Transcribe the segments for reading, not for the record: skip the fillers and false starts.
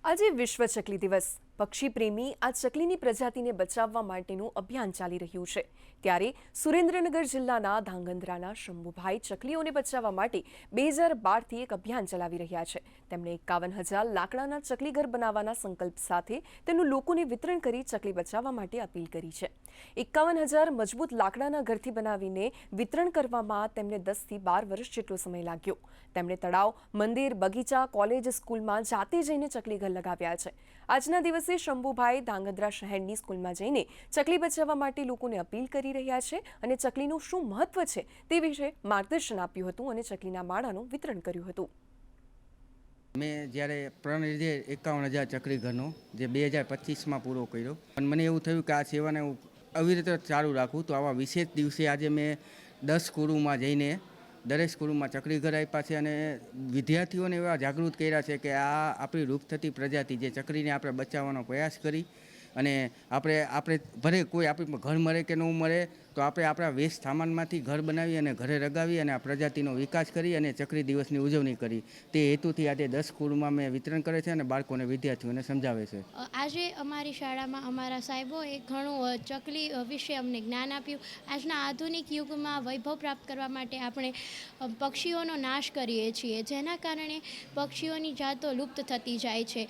આજે વિશ્વ ચકલી દિવસ પક્ષી પ્રેમી આ ચકલીની પ્રજાતિને બચાવવા માટેનું અભિયાન ચાલી રહ્યું છે। ત્યારે સુરેન્દ્રનગર જિલ્લાના ધાંગધ્રાના શંભુભાઈ ચકલીઓને બચાવવા માટે 2012થી એક અભિયાન ચલાવી રહ્યા છે। તેમણે 51,000 લાકડાના ચકલી ઘર બનાવવાના સંકલ્પ સાથે તેનું લોકોને વિતરણ કરી ચકલી બચાવવા માટે અપીલ કરી છે। 51,000 મજબૂત લાકડાના ઘરથી બનાવીને વિતરણ કરવામાં તેમને 10થી 12 વર્ષ જેટલો સમય લાગ્યો। તેમણે તળાવ, મંદિર, બગીચા, કોલેજ, સ્કૂલમાં જાતે જઈને ચકલી ઘર લગાવ્યા છે। આજના દિવસે શંભુભાઈ ધાંગધ્રા શહેરની સ્કૂલમાં જઈને ચકલી બચાવવા માટે લોકોને અપીલ કરી રહ્યા છે અને ચકલીનું શું મહત્વ છે તે વિશે માર્ગદર્શન આપ્યું હતું અને ચકલીના માળાનું વિતરણ કર્યું હતું। મેં જ્યારે પ્રણ લીધે 51,000 ચકલી ઘરનો જે 2025માં પૂરો કર્યો અને મને એવું થયું કે આ સેવાને હું આવી રીતે ચાલુ રાખું તો આવા વિશેષ દિવસે આજે મેં 10 સ્કૂલોમાં જઈને દરેક સ્કૂલોમાં ચકલી ઘર આપ્યા છે અને વિદ્યાર્થીઓને એવા જાગૃત કર્યા છે કે આ આપણી લુપ્ત થતી પ્રજાતિ જે ચકલીને આપણે બચાવવાનો પ્રયાસ કરી અને આપણે ભલે કોઈ આપણી ઘર મળે કે ન મળે તો આપણે આપણા વેસ્ટ સામાનમાંથી ઘર બનાવી અને ઘરે રગાવી અને આ પ્રજાતિનો વિકાસ કરી અને ચકલી દિવસની ઉજવણી કરી તે હેતુથી આજે 10 સ્કૂલમાં મેં વિતરણ કરે છે અને બાળકોને વિદ્યાર્થીઓને સમજાવે છે। આજે અમારી શાળામાં અમારા સાહેબોએ ઘણું ચકલી વિશે અમને જ્ઞાન આપ્યું। આજના આધુનિક યુગમાં વૈભવ પ્રાપ્ત કરવા માટે આપણે પક્ષીઓનો નાશ કરીએ છીએ, જેના કારણે પક્ષીઓની જાતો લુપ્ત થતી જાય છે।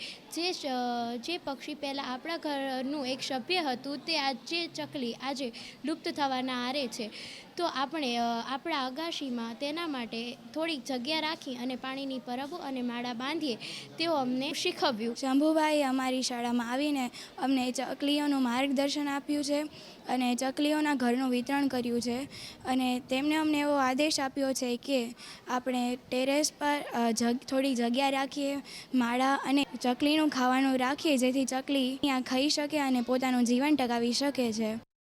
જે પક્ષી પહેલાં આપણા ઘરનું એક સભ્ય હતું તે આજે ચકલી આજે લુપ્ત થવાના આરે છે। તો આપણે આપણા અગાશીમાં તેના માટે થોડીક જગ્યા રાખી અને પાણીની પરબો અને માળા બાંધીએ તેઓ અમને શીખવ્યું। શંભુભાઈએ અમારી શાળામાં આવીને અમને ચકલીઓનું માર્ગદર્શન આપ્યું છે અને ચકલીઓના ઘરનું વિતરણ કર્યું છે અને તેમણે અમને એવો આદેશ આપ્યો છે કે આપણે ટેરેસ પર થોડી જગ્યા રાખીએ, માળા અને ચકલીનું ખાવાનું રાખીએ જેથી ચકલી ત્યાં ખાઈ શકે અને પોતાનું જીવન ટકાવી શકે છે।